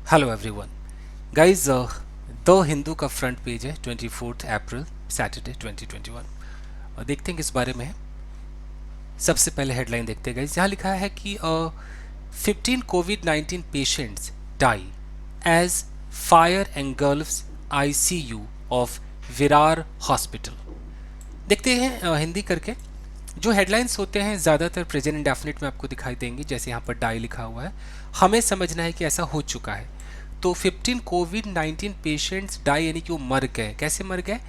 Hello everyone guys, the Hindu का front page है 24 अप्रैल Saturday 2021 और देखते हैं किस बारे में है। सबसे पहले हेडलाइन देखते हैं गाइस। यहाँ लिखा है कि 15 कोविड-19 patients die as fire engulfs ICU of Virar hospital. देखते हैं हिंदी करके। जो हेडलाइंस होते हैं ज़्यादातर प्रेजेंट इंडेफिनिट में आपको दिखाई देंगी, जैसे यहाँ पर डाई लिखा हुआ है। हमें समझना है कि ऐसा हो चुका है। तो 15 कोविड-19 पेशेंट्स डाई यानी कि वो मर गए। कैसे मर गए?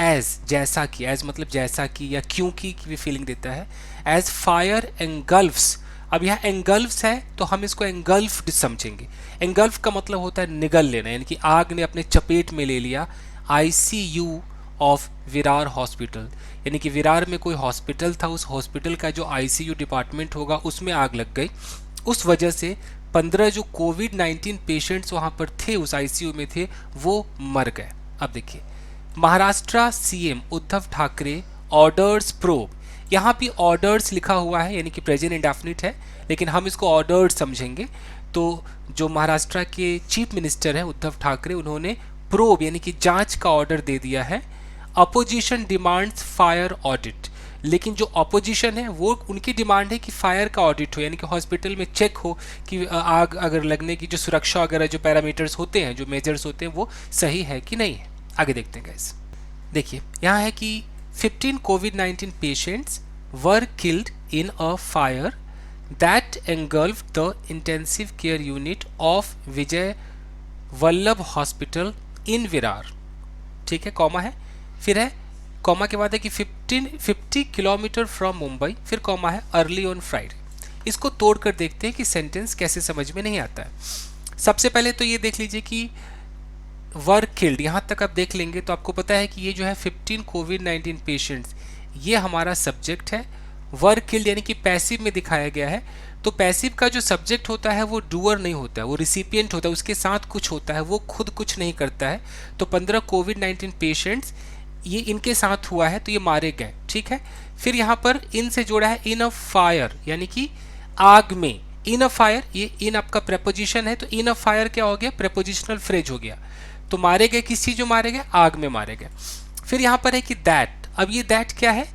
एज, जैसा कि, एज मतलब जैसा कि या क्योंकि की भी फीलिंग देता है। As fire engulfs. अब यहाँ एंगल्फ्स है तो हम इसको एंगल्फ्ड समझेंगे। एंगल्फ का मतलब होता है निगल लेना, यानी कि आग ने अपने चपेट में ले लिया आईसीयू ऑफ विरार हॉस्पिटल। यानी कि विरार में कोई हॉस्पिटल था, उस हॉस्पिटल का जो आईसीयू डिपार्टमेंट होगा उसमें आग लग गई। उस वजह से 15 जो कोविड-19 पेशेंट्स वहाँ पर थे, उस आईसीयू में थे, वो मर गए। अब देखिए, Maharashtra CM Uddhav Thackeray orders probe. यहाँ भी ऑर्डर्स लिखा हुआ है, यानी कि प्रेजेंट इंडेफिनिट है, लेकिन हम इसको ऑर्डर्स समझेंगे। तो जो महाराष्ट्र के चीफ मिनिस्टर हैं उद्धव ठाकरे, उन्होंने प्रोब यानी कि जांच का ऑर्डर दे दिया है। Opposition demands fire audit. लेकिन जो अपोजिशन है वो, उनकी डिमांड है कि फायर का ऑडिट हो, यानी कि हॉस्पिटल में चेक हो कि आग अगर लगने की जो सुरक्षा वगैरह जो पैरामीटर्स होते हैं, जो मेजर्स होते हैं, वो सही है कि नहीं है। आगे देखते हैं गाइस। देखिए यहाँ है कि 15 कोविड-19 patients were killed in a fire that engulfed the intensive care unit of Vijay Vallabh hospital in Virar. ठीक है, कॉमा है, फिर है कॉमा के बाद है कि 50 किलोमीटर फ्रॉम मुंबई, फिर कॉमा है अर्ली ऑन फ्राइडे। इसको तोड़कर देखते हैं कि सेंटेंस कैसे समझ में नहीं आता है। सबसे पहले तो ये देख लीजिए कि वर किल्ड, यहाँ तक आप देख लेंगे तो आपको पता है कि ये जो है 15 कोविड-19 पेशेंट्स, ये हमारा सब्जेक्ट है। वर किल्ड यानी कि पैसिव में दिखाया गया है। तो पैसिव का जो सब्जेक्ट होता है वो डूअर नहीं होता है, वो रिसिपिएंट होता है, उसके साथ कुछ होता है, वो खुद कुछ नहीं करता है। तो 15 कोविड-19 पेशेंट्स, ये इनके साथ हुआ है तो ये मारे गए। ठीक है, फिर यहाँ पर इन से जोड़ा है इन अ फायर, यानी कि आग में। इन अ फायर, ये इन आपका प्रेपोजिशन है, तो इन अ फायर क्या हो गया? प्रेपोजिशनल फ्रेज हो गया। तो मारे गए किस चीज में मारे गए? आग में मारे गए। फिर यहाँ पर है कि दैट। अब ये दैट क्या है?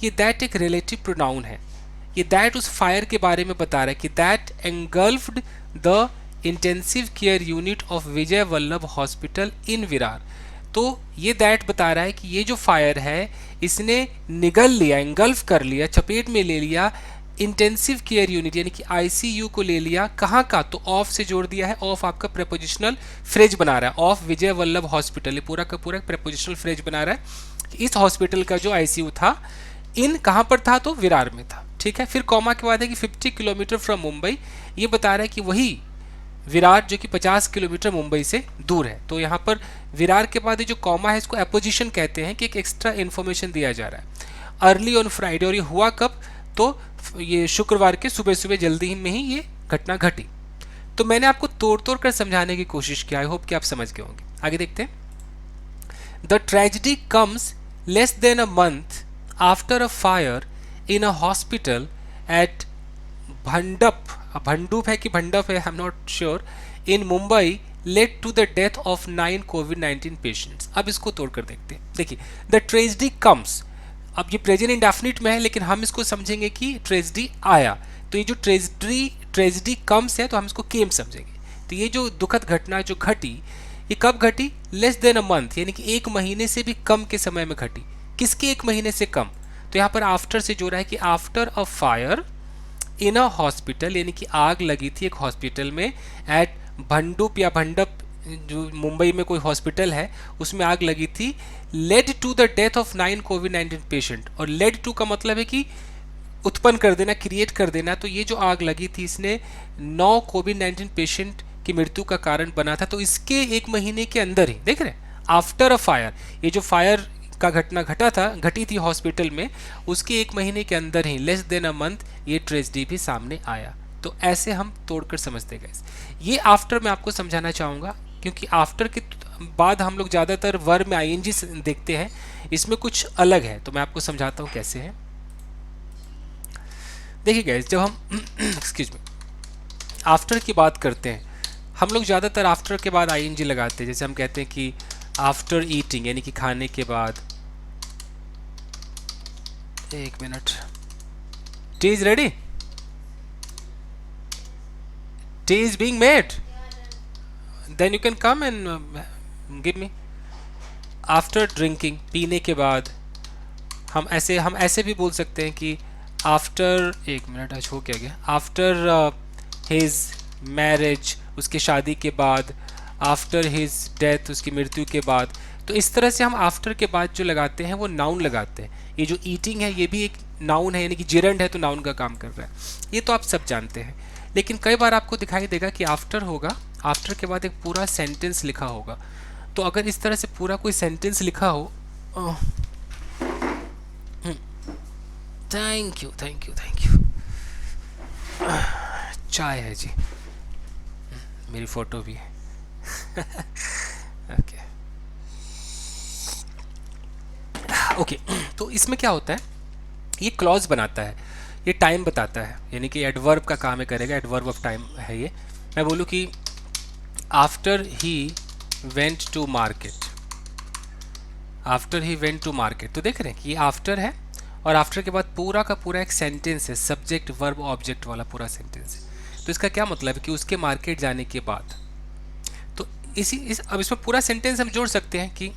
ये दैट एक रिलेटिव प्रोनाउन है। ये दैट उस फायर के बारे में बता रहा है कि that engulfed the intensive care unit of Vijay Vallabh hospital in Virar. तो ये दैट बता रहा है कि ये जो फायर है, इसने निगल लिया, एंगल्फ कर लिया, चपेट में ले लिया इंटेंसिव केयर यूनिट यानी कि आईसीयू को ले लिया। कहाँ का? तो ऑफ से जोड़ दिया है। ऑफ आपका प्रेपोजिशनल फ्रेज बना रहा है। ऑफ विजय वल्लभ हॉस्पिटल, ये पूरा का पूरा प्रेपोजिशनल फ्रेज बना रहा है। इस हॉस्पिटल का जो आईसीयू था, इन कहाँ पर था? तो विरार में था। ठीक है, फिर कॉमा के बाद है कि 50 किलोमीटर फ्रॉम मुंबई। ये बता रहा है कि वही विरार जो कि 50 किलोमीटर मुंबई से दूर है। तो यहाँ पर विरार के बाद ये जो कॉमा है, इसको एपोजिशन कहते हैं, कि एक एक्स्ट्रा इन्फॉर्मेशन दिया जा रहा है। अर्ली ऑन फ्राइडे, और ये हुआ कब? तो ये शुक्रवार के सुबह सुबह जल्दी में ही ये घटना घटी। तो मैंने आपको तोड़ तोड़ कर समझाने की कोशिश की। आई होप कि आप समझ गए होंगे। आगे देखते हैं। The tragedy comes less than a month after a fire in a hospital at Bhandup, Bhandup है कि भंडप है, I am not sure, in Mumbai led to the death of 9 कोविड-19 पेशेंट्स। अब इसको तोड़कर देखते हैं। देखिए, द ट्रेजिडी कम्स, अब ये प्रेजेंट इंडेफिनिट में है, लेकिन हम इसको समझेंगे कि ट्रेजिडी आया। तो ये जो ट्रेजिडी कम्स है, तो हम इसको केम समझेंगे। तो ये जो दुखद घटना जो घटी, ये कब घटी? लेस देन अ मंथ, यानी कि एक महीने से भी कम के समय में घटी। किसके एक महीने से कम? तो यहाँ पर आफ्टर से जोड़ा है कि after a fire in a hospital, यानी कि आग लगी थी एक हॉस्पिटल में, एट भंडुप या भंडप, जो मुंबई में कोई हॉस्पिटल है, उसमें आग लगी थी। Led to the death of 9 कोविड-19 पेशेंट, और लेड टू का मतलब है कि उत्पन्न कर देना, क्रिएट कर देना। तो ये जो आग लगी थी, इसने 9 कोविड-19 पेशेंट की मृत्यु का कारण बना था। तो इसके एक महीने के अंदर ही, देख रहे हैं, आफ्टर अ फायर, ये जो फायर का घटना घटी थी हॉस्पिटल में, उसके एक महीने के अंदर ही, लेस देन अ मंथ, ये ट्रेजिडी भी सामने आया। तो ऐसे हम तोड़कर समझते गए। ये आफ्टर मैं आपको समझाना चाहूँगा, क्योंकि आफ्टर के बाद हम लोग ज़्यादातर वर्ब में आईएनजी देखते हैं, इसमें कुछ अलग है। तो मैं आपको समझाता हूँ कैसे है। देखिए गाइस, जब हम एक्सक्यूज मी आफ्टर की बात करते हैं, हम लोग ज़्यादातर आफ्टर के बाद आईएनजी लगाते हैं, जैसे हम कहते हैं कि आफ्टर ईटिंग, यानी कि खाने के बाद। एक minute, tea is ready, tea is being made, then you can come and give me. After drinking, पीने के बाद। हम ऐसे भी बोल सकते हैं कि आफ्टर, एक मिनट आज हो क्या गया, आफ्टर हिज मैरिज, उसके शादी के बाद, आफ्टर हिज डेथ, उसकी मृत्यु के बाद। तो इस तरह से हम आफ्टर के बाद जो लगाते हैं वो नाउन लगाते हैं। ये जो ईटिंग है ये भी एक नाउन है, यानी कि जिरंड है तो नाउन का काम कर रहा है, ये तो आप सब जानते हैं। लेकिन कई बार आपको दिखाई देगा कि आफ्टर होगा, आफ्टर के बाद एक पूरा सेंटेंस लिखा होगा। तो अगर इस तरह से पूरा कोई सेंटेंस लिखा हो, thank you thank you thank you, चाय है जी, मेरी फोटो भी है। ओके ओके, तो इसमें क्या होता है, ये क्लॉज बनाता है, ये टाइम बताता है, यानी कि एडवर्ब का काम है करेगा, एडवर्ब ऑफ टाइम है ये। मैं बोलूँ कि after he went to market, after he went to market, तो देख रहे हैं कि ये आफ्टर है और आफ्टर के बाद पूरा का पूरा एक सेंटेंस है, सब्जेक्ट वर्ब ऑब्जेक्ट वाला पूरा सेंटेंस है। तो इसका क्या मतलब है कि उसके मार्केट जाने के बाद। तो अब इसमें पूरा सेंटेंस हम जोड़ सकते हैं कि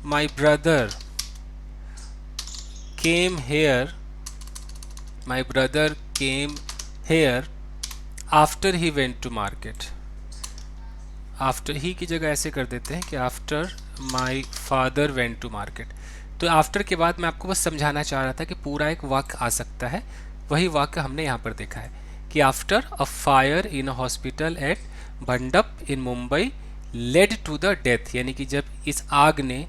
my brother came here, my brother came here after he went to market. After he की जगह ऐसे कर देते हैं कि after my father went to market. तो आफ्टर के बाद मैं आपको बस समझाना चाह रहा था कि पूरा एक वाक्य आ सकता है, वही वाक्य हमने यहाँ पर देखा है कि after a fire in a hospital at Bhandup in Mumbai led to the death, यानी कि जब इस आग ने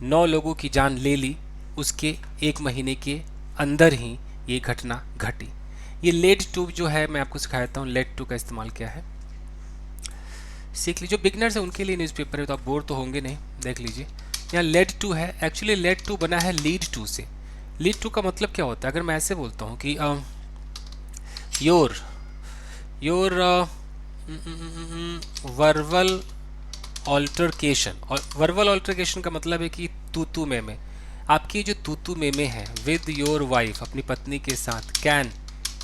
9 लोगों की जान ले ली, उसके 1 महीने के अंदर ही ये घटना घटी। ये लेड टू जो है मैं आपको सिखाता हूँ, लेड टू का इस्तेमाल क्या है सीख लीजिए। जो बिगनर्स है उनके लिए न्यूज़पेपर है, तो आप बोर तो होंगे नहीं, देख लीजिए। यहाँ लेड टू है, एक्चुअली लेड टू बना है लीड टू से। लीड टू का मतलब क्या होता है, अगर मैं ऐसे बोलता हूँ कि योर वर्बल ऑल्टरकेशन, और वर्बल ऑल्टरकेशन का मतलब है कि तू में आपकी जो तू में है विद योर वाइफ, अपनी पत्नी के साथ, can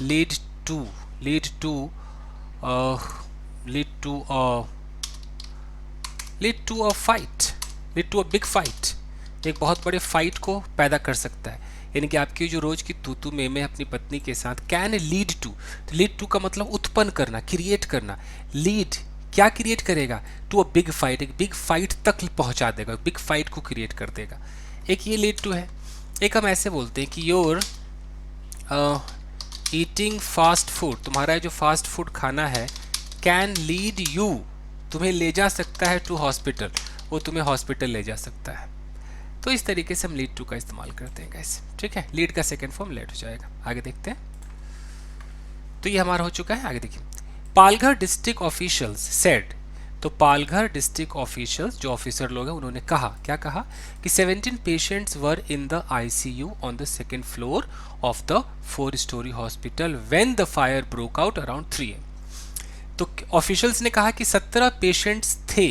lead to lead to a fight, lead to a big fight, एक बहुत बड़े फाइट को पैदा कर सकता है। यानी कि आपकी जो रोज की तू में अपनी पत्नी के साथ, कैन लीड टू, तो लीड टू का मतलब उत्पन्न करना, क्रिएट करना। लीड क्या क्रिएट करेगा, टू अ बिग फाइट, एक बिग फाइट तक पहुंचा देगा, बिग फाइट को क्रिएट कर देगा। एक ये लीड टू है। एक हम ऐसे बोलते हैं कि योर ईटिंग फास्ट फूड, तुम्हारा जो फास्ट फूड खाना है, कैन लीड यू, तुम्हें ले जा सकता है, टू हॉस्पिटल, वो तुम्हें हॉस्पिटल ले जा सकता है। तो इस तरीके से हम लीड टू का इस्तेमाल करते हैं गाइस, ठीक है। लीड का सेकंड फॉर्म लेड हो जाएगा। आगे देखते हैं, तो ये हमारा हो चुका है। आगे देखिए, पालघर डिस्ट्रिक्ट ऑफिशियल्स सेड, तो पालघर डिस्ट्रिक्ट ऑफिशियल्स जो ऑफिसर लोग हैं उन्होंने कहा, क्या कहा कि 17 patients were in the ICU on the second floor of the 4-story hospital when the fire broke out around 3 AM। तो ऑफिशियल्स ने कहा कि 17 पेशेंट्स थे,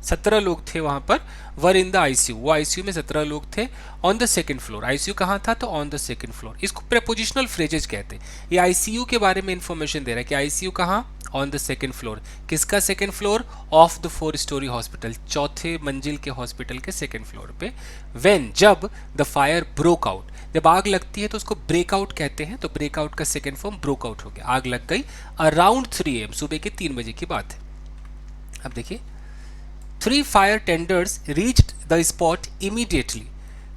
17 लोग थे वहां पर, वर इन द आईसीयू, वो आईसीयू में 17 लोग थे, on the second floor, ICU कहाँ था, तो ऑन द सेकंड फ्लोर। इसको प्रेपोजिशनल फ्रेजेज कहते हैं। ये आईसीयू के बारे में इंफॉर्मेशन दे रहा है कि आईसीयू कहाँ, ऑन द सेकंड फ्लोर। किसका second floor, of the 4-story hospital, चौथे मंजिल के हॉस्पिटल के सेकंड फ्लोर पे। व्हेन, जब द फायर ब्रोक आउट, जब आग लगती है तो उसको ब्रेकआउट कहते हैं, तो ब्रेकआउट का सेकंड फॉर्म ब्रोकआउट हो गया, आग लग गई अराउंड 3 AM, सुबह के 3 बजे की बात है। अब देखिए, 3 fire tenders reached the spot immediately.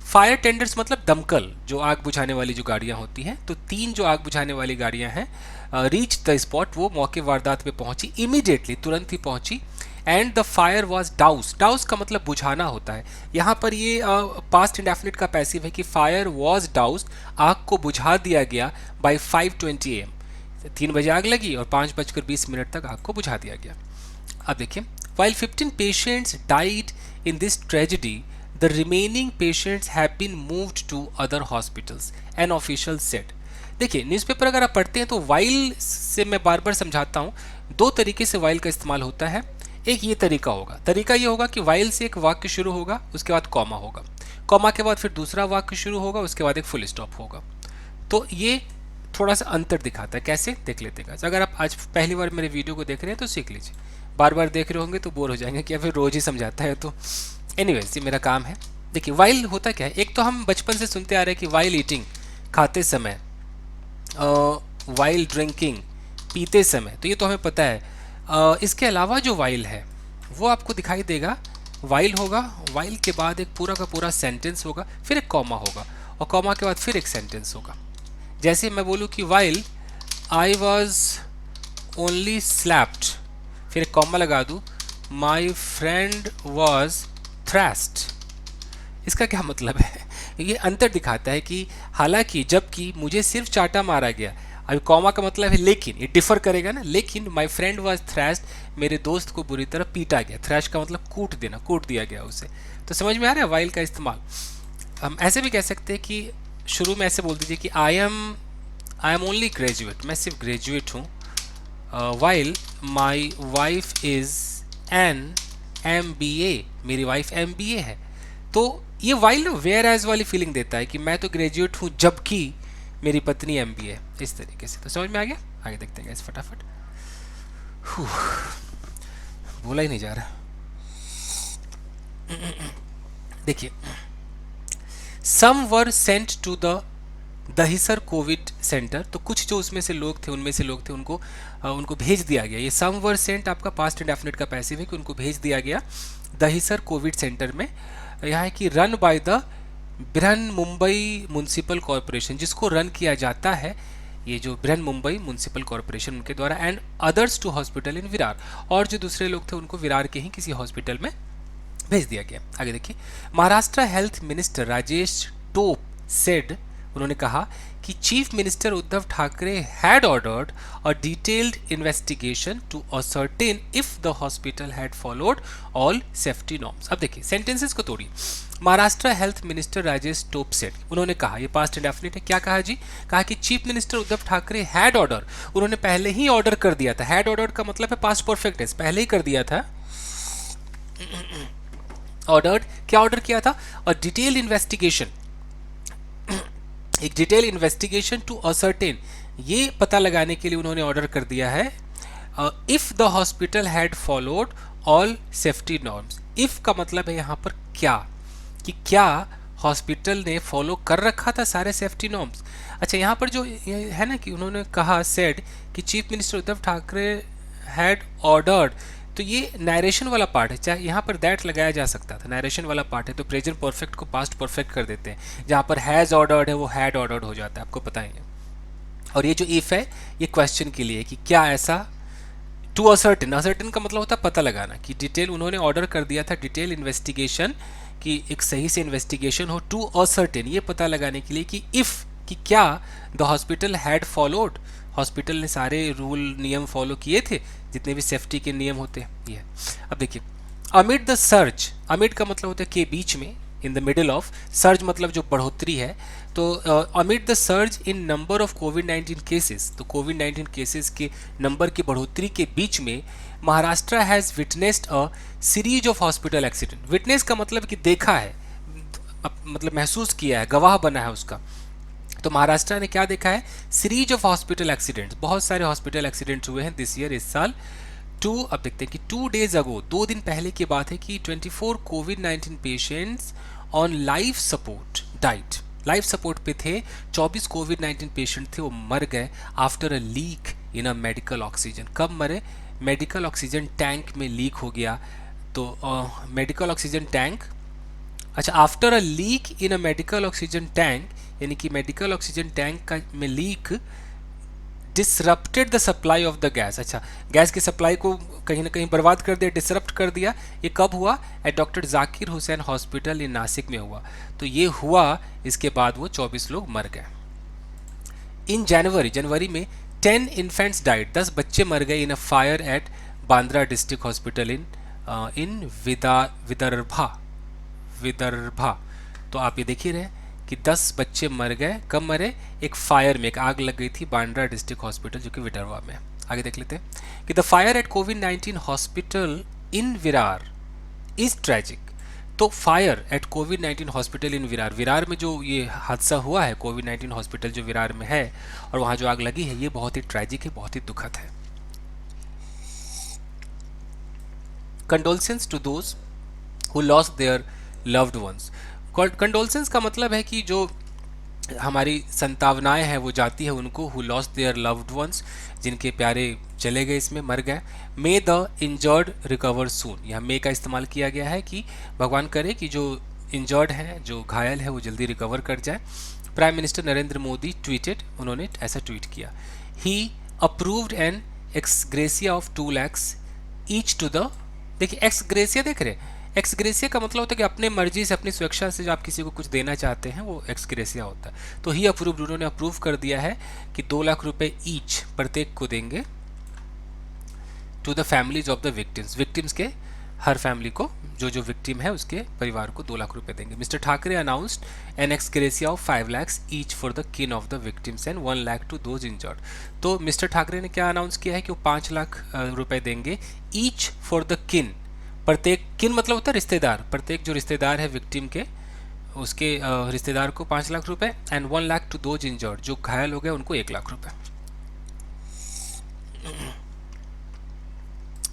Fire tenders मतलब दमकल, जो आग बुझाने वाली जो गाड़ियां होती हैं, तो 3 जो आग बुझाने वाली गाड़ियां हैं, रीच द स्पॉट, वो मौके वारदात पे पहुंची, इमीडिएटली तुरंत ही पहुंची। एंड द फायर वॉज डाउस, डाउस का मतलब बुझाना होता है, यहाँ पर ये पास्ट इंडेफिनिट का पैसिव है कि फायर वॉज डाउस, आग को बुझा दिया गया बाय 5:20 AM, 3 बजे आग लगी और 5:20 तक आग को बुझा दिया गया। अब देखिए, while 15 patients died in this tragedy, the remaining patients have been moved to other hospitals, an official said। देखिए न्यूज़पेपर अगर आप पढ़ते हैं तो वाइल से मैं बार बार समझाता हूँ, दो तरीके से वाइल का इस्तेमाल होता है। एक ये तरीका होगा, तरीका ये होगा कि वाइल से एक वाक्य शुरू होगा, उसके बाद कॉमा होगा, कॉमा के बाद फिर दूसरा वाक्य शुरू होगा, उसके बाद एक फुल स्टॉप होगा। तो ये थोड़ा सा अंतर दिखाता है। कैसे, देख लेते हैं। अगर आप आज पहली बार मेरे वीडियो को देख रहे हैं तो सीख लीजिए, बार बार देख रहे होंगे तो बोर हो जाएंगे कि फिर रोज ही समझाता है। तो एनीवेज ये मेरा काम है। देखिए वाइल होता क्या है, एक तो हम बचपन से सुनते आ रहे हैं कि वाइल ईटिंग, खाते समय, वाइल ड्रिंकिंग, पीते समय, तो ये तो हमें पता है। इसके अलावा जो वाइल है वो आपको दिखाई देगा, वाइल होगा, वाइल के बाद एक पूरा का पूरा सेंटेंस होगा, फिर एक कॉमा होगा, और कॉमा के बाद फिर एक सेंटेंस होगा। जैसे मैं बोलूँ कि while I was only slapped, फिर एक कॉमा लगा दूँ, माई फ्रेंड वॉज थ्रैस्ड। इसका क्या मतलब है, ये अंतर दिखाता है कि हालांकि, जबकि मुझे सिर्फ चाटा मारा गया। अभी कॉमा का मतलब है लेकिन, ये डिफर करेगा ना, लेकिन माई फ्रेंड वॉज थ्रैश्ड, मेरे दोस्त को बुरी तरह पीटा गया। थ्रैश का मतलब कूट देना, कूट दिया गया उसे। तो समझ में आ रहा है वाइल का इस्तेमाल। हम ऐसे भी कह सकते हैं कि शुरू में ऐसे बोल दीजिए कि आई एम ओनली ग्रेजुएट, मैं सिर्फ ग्रेजुएट हूँ, while my wife is an MBA, मेरी वाइफ MBA है। तो ये वाइल वेयर एज वाली फीलिंग देता है कि मैं तो ग्रेजुएट हूँ जबकि मेरी पत्नी MBA है, इस तरीके से। तो समझ में आ गया, आगे देखते हैं फटाफट। बोला ही नहीं जा रहा। देखिए, some were sent to the Dahisar COVID centre, तो कुछ जो उसमें से लोग थे, उनमें से लोग थे, उनको भेज दिया गया। ये सम वर सेंट आपका पास्ट इंडेफिनिट का पैसिव है कि उनको भेज दिया गया दहिसर कोविड सेंटर में। यहाँ है कि run by the Brihan Mumbai municipal corporation, जिसको रन किया जाता है ये जो बृहन मुंबई म्यूनसिपल कॉरपोरेशन उनके द्वारा, and others to hospital in Virar, और जो दूसरे लोग थे उनको विरार के ही किसी हॉस्पिटल में भेज दिया गया। आगे देखिए, Maharashtra health minister Rajesh Tope said, उन्होंने कहा कि chief minister Uddhav Thackeray had ordered a detailed investigation to ascertain if the hospital had followed all safety norms. अब देखिए सेंटेंसेस को तोड़िए। Maharashtra health minister Rajesh Tope said, उन्होंने कहा, ये पास्ट इंडेफिनिट है, क्या कहा जी, कहा कि chief minister Uddhav Thackeray had order, उन्होंने पहले ही ऑर्डर कर दिया था। हैड ऑर्डर का मतलब है पास्ट परफेक्ट टेंस, पहले ही कर दिया था। ऑर्डर्ड, क्या ऑर्डर किया था, और डिटेल इन्वेस्टिगेशन, एक डिटेल इन्वेस्टिगेशन टू असर्टेन, ये पता लगाने के लिए उन्होंने ऑर्डर कर दिया है, if the hospital had followed all safety norms. If का मतलब है यहाँ पर क्या, कि क्या हॉस्पिटल ने फॉलो कर रखा था सारे सेफ्टी नॉर्म्स। अच्छा, यहाँ पर जो है ना कि उन्होंने कहा, सेड, कि chief minister Uddhav Thackeray had ordered, तो ये नरेशन वाला पार्ट है, चाहे यहाँ पर दैट लगाया जा सकता था, नरेशन वाला पार्ट है, तो प्रेजेंट परफेक्ट को पास्ट परफेक्ट कर देते हैं। जहाँ पर हैज़ ऑर्डर्ड है वो हैड ऑर्डर्ड हो जाता है, आपको पता ही है। और ये जो इफ है ये क्वेश्चन के लिए, कि क्या ऐसा, टू असर्टेन, असर्टेन का मतलब होता है पता लगाना, कि डिटेल उन्होंने ऑर्डर कर दिया था, डिटेल इन्वेस्टिगेशन, कि एक सही से इन्वेस्टिगेशन हो, टू असर्टेन, ये पता लगाने के लिए कि इफ़, कि क्या the hospital had followed, hospital ने सारे रूल नियम फॉलो किए थे, जितने भी सेफ्टी के नियम होते हैं। ये अब देखिए, अमिड द सर्ज, अमिड का मतलब होता है के बीच में, in the middle of, surge मतलब जो बढ़ोतरी है, तो amid the surge in number of covid cases, तो कोविड-19 केसेस के नंबर की बढ़ोतरी के बीच में Maharashtra has witnessed a series of hospital accident. Witness का मतलब कि देखा है, मतलब महसूस किया है, गवाह बना है उसका। तो महाराष्ट्र ने क्या देखा है, सीरीज ऑफ हॉस्पिटल एक्सीडेंट्स, बहुत सारे हॉस्पिटल एक्सीडेंट्स हुए हैं दिस ईयर, इस साल। अब देखते हैं कि 2 days अगो, 2 दिन पहले की बात है, कि 24 कोविड-19 patients on life support died, life support पे थे, 24 कोविड-19 पेशेंट थे, वो मर गए after a leak in a medical oxygen. कब मरे, मेडिकल ऑक्सीजन टैंक में लीक हो गया। तो मेडिकल ऑक्सीजन टैंक, अच्छा, after a leak in a medical oxygen tank, यानी कि मेडिकल ऑक्सीजन टैंक का में leak disrupted the supply of the gas. अच्छा, गैस की सप्लाई को कहीं ना कहीं बर्बाद कर दिया, डिसरप्ट कर दिया। ये कब हुआ, eight doctor Zakir Hussain hospital in Nashik में हुआ। तो ये हुआ, इसके बाद वो 24 लोग मर गए। इन जनवरी में 10 इन्फेंट्स डाइड, 10 बच्चे मर गए in a fire at Bhandara district hospital in Vidarbha. तो आप ये देख ही रहे हैं कि 10 बच्चे मर गए। कब मरे? एक फायर में, एक आग लग गई थी बांद्रा डिस्ट्रिक्ट हॉस्पिटल जो कि विदर्भा में। आगे देख लेते हैं कि द फायर एट कोविड-19 hospital in Virar is tragic. तो फायर एट कोविड-19 हॉस्पिटल इन विरार, विरार में जो ये हादसा हुआ है, कोविड-19 हॉस्पिटल जो विरार में है और वहाँ जो आग लगी है, ये बहुत ही ट्रेजिक है, बहुत ही दुखद है। Condolence to those who lost their loved ones. Condolence का मतलब है कि जो हमारी संतावनाएं हैं वो जाती है उनको, who lost their loved once, जिनके प्यारे चले गए, इसमें मर गए। मे द इंजर्ड रिकवर सून, यहाँ मे का इस्तेमाल किया गया है कि भगवान करे कि जो इंजर्ड है, जो घायल है, वो जल्दी रिकवर कर जाए। Prime Minister Narendra Modi tweeted, उन्होंने ऐसा ट्वीट किया, he approved an ex gratia of 2 lakhs each to the, देखिए एक्स ग्रेसिया देख रहे हैं, एक्स ग्रेसिया का मतलब होता है कि अपने मर्जी से, अपनी स्वेच्छा से जो आप किसी को कुछ देना चाहते हैं वो एक्स ग्रेसिया होता है। तो ही अप्रूव्ड, उन्होंने अप्रूव कर दिया है कि 2 लाख रुपए ईच प्रत्येक को देंगे to the families of the victims, victims के हर फैमिली को, जो जो विक्टिम है उसके परिवार को 2 लाख रुपए देंगे। Mister Thackeray announced an ex gratia of 5 lakhs each for the kin of the victims and 1 lakh to those injured. तो मिस्टर ठाकरे ने क्या अनाउंस किया है कि वो 5 लाख रुपए देंगे ईच फॉर द किन, प्रत्येक, किन मतलब होता है रिश्तेदार, प्रत्येक जो रिश्तेदार है विक्टिम के, उसके रिश्तेदार को 5 लाख रुपए, and 1 lakh to those injured, जो घायल हो गए उनको 1 लाख रुपए।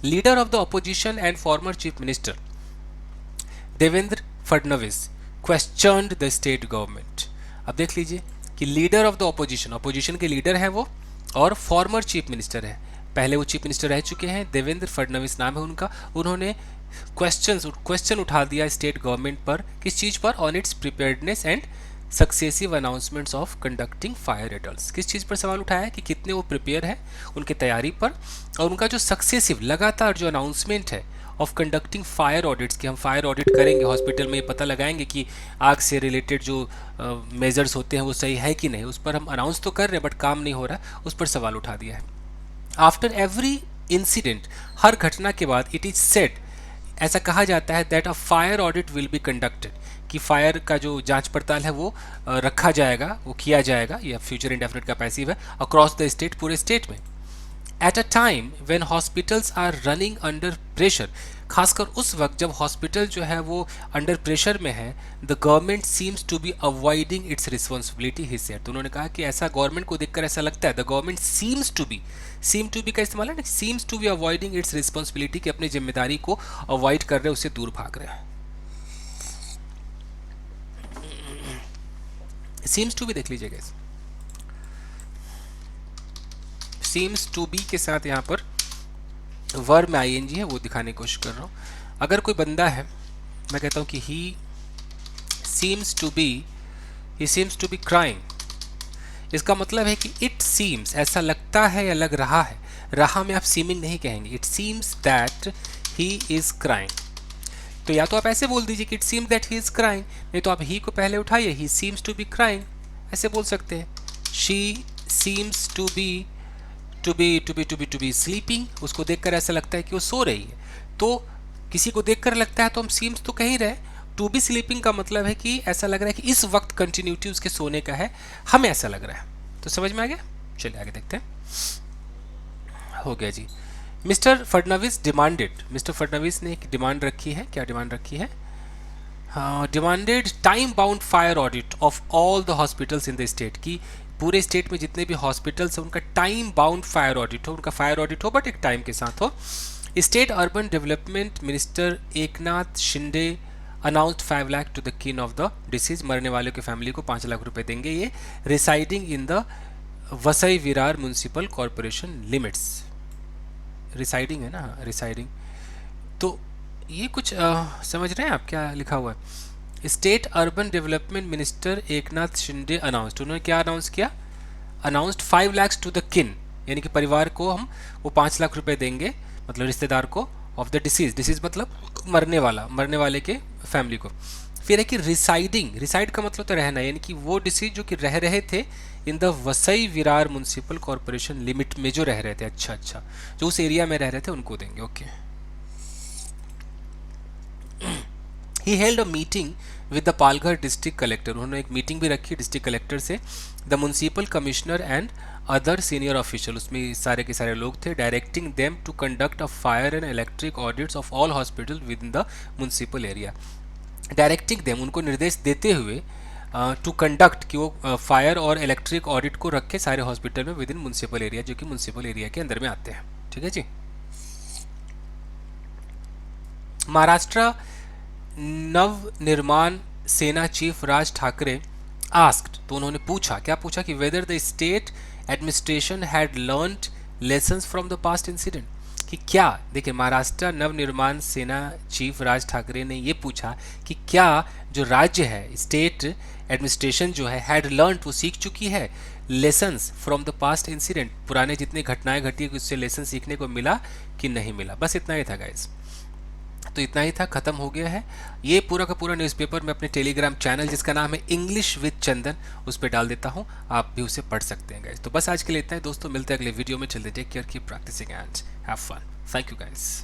Leader of the opposition and former chief minister Devendra Fadnavis questioned the state government. अब देख लीजिए कि leader of the opposition, opposition के लीडर है वो, और फॉर्मर चीफ मिनिस्टर है, पहले वो चीफ मिनिस्टर रह चुके हैं, देवेंद्र फडणवीस नाम है उनका। उन्होंने क्वेश्चन उठा दिया स्टेट गवर्नमेंट पर, किस चीज़ पर? On its preparedness and successive announcements of conducting fire audits. किस चीज़ पर सवाल उठाया है? कि कितने वो प्रिपेयर है उनकी तैयारी पर, और उनका जो सक्सेसिव लगातार जो अनाउंसमेंट है ऑफ कंडक्टिंग फायर ऑडिट्स, कि हम फायर ऑडिट करेंगे हॉस्पिटल में, ये पता लगाएंगे कि आग से रिलेटेड जो मेजर्स होते हैं वो सही है कि नहीं, उस पर हम अनाउंस तो कर रहे हैं बट काम नहीं हो रहा, उस पर सवाल उठा दिया है। आफ्टर एवरी इंसिडेंट, हर घटना के बाद, इट इज सेड, ऐसा कहा जाता है, that a fire audit will be conducted, कि फायर का जो जांच पड़ताल है वो रखा जाएगा, वो किया जाएगा, या फ्यूचर इंडेफिनिट का पैसिव है, अक्रॉस द स्टेट, पूरे स्टेट में। At a time when hospitals are running under pressure, खासकर उस वक्त जब हॉस्पिटल जो है वो अंडर प्रेशर में है, the government seems to be avoiding its responsibility, he said. तो उन्होंने कहा कि ऐसा गवर्नमेंट को देखकर ऐसा लगता है, the government seems to be, seem to be का इस्तेमाल है ना, seems to be avoiding its responsibility, कि अपनी जिम्मेदारी को अवॉइड कर रहे हैं, उससे दूर भाग रहे हैं। सीम्स टू बी देख लीजिएगा, सीम्स टू बी के साथ यहाँ पर वर्ब में आईएनजी है, वो दिखाने की कोशिश कर रहा हूँ। अगर कोई बंदा है, मैं कहता हूँ कि he seems to be crying, इसका मतलब है कि इट सीम्स, ऐसा लगता है या लग रहा है, रहा में आप सीमिंग नहीं कहेंगे, it seems that he is crying. तो या तो आप ऐसे बोल दीजिए कि it seems that he is crying, नहीं तो आप ही को पहले उठाइए, he seems to be crying, ऐसे बोल सकते हैं। She seems to be sleeping, उसको देखकर ऐसा लगता है कि वो सो रही है। तो किसी को देखकर लगता है तो हम सीम्स तो कह ही रहे, टू बी स्लीपिंग का मतलब है कि ऐसा लग रहा है कि इस वक्त कंटिन्यूटी उसके सोने का है, हमें ऐसा लग रहा है। तो समझ में आ गया? चलिए आगे देखते हैं। हो गया जी। Mister Fadnavis demanded, mister Fadnavis ने एक डिमांड रखी है, क्या डिमांड रखी है? Demanded time bound fire audit of all the hospitals in the state, की पूरे स्टेट में जितने भी हॉस्पिटल्स हैं उनका टाइम बाउंड फायर ऑडिट हो, उनका फायर ऑडिट हो बट एक टाइम के साथ हो। State urban development minister Eknath Shinde announced 5 lakh to the kin of the deceased, मरने वाले की फैमिली को 5 लाख रुपए देंगे, ये residing in the Vasai Virar municipal corporation limits, residing है ना, रिसाइडिंग। तो ये कुछ समझ रहे हैं आप क्या लिखा हुआ है? State urban development minister Eknath Shinde announced, उन्होंने क्या अनाउंस किया? अनाउंस्ड 5 lakhs टू द किन, यानी कि परिवार को हम वो 5 लाख रुपए देंगे, मतलब रिश्तेदार को, ऑफ द डिसीज मतलब मरने वाले के फैमिली को। फिर है कि रिसाइडिंग, रिसाइड का मतलब तो रहना, यानी कि वो डिसीज जो कि रह रहे थे in the Vasai Virar municipal corporation limit में, जो रह रहे थे, अच्छा, जो उस एरिया में रह रहे थे उनको देंगे। Okay. He held a meeting with the Palghar district collector, उन्होंने एक मीटिंग भी रखी डिस्ट्रिक्ट कलेक्टर से, the municipal commissioner and other senior official, उसमें सारे के सारे लोग थे, directing them to conduct a fire and electric audits of all hospital within the municipal area. Directing them, उनको निर्देश देते हुए टू कंडक्ट, कि वो फायर और इलेक्ट्रिक ऑडिट को रखे सारे हॉस्पिटल में विद इन म्यूनसिपल एरिया, जो कि म्यूनसिपल एरिया के अंदर में आते हैं। ठीक है जी। महाराष्ट्र नव निर्माण सेना चीफ राज ठाकरे आस्क्ड, तो उन्होंने पूछा, क्या पूछा कि whether the state administration had learned lessons from the past incident, कि क्या, देखिए महाराष्ट्र नवनिर्माण सेना चीफ राज ठाकरे ने ये पूछा कि क्या जो राज्य है, स्टेट एडमिनिस्ट्रेशन जो है, हैड लर्न, वो सीख चुकी है lessons from the past incident, पुराने जितनी घटनाएं घटी उससे लेसन सीखने को मिला कि नहीं मिला। बस इतना ही था गाइस, तो इतना ही था, खत्म हो गया है ये पूरा का पूरा न्यूज़पेपर। मैं अपने टेलीग्राम चैनल जिसका नाम है इंग्लिश विद चंदन, उस पर डाल देता हूँ, आप भी उसे पढ़ सकते हैं गाइस। तो बस आज के लिए इतना ही दोस्तों, मिलते हैं अगले वीडियो में। चलते, take care, keep practising and have fun. Thank you guys.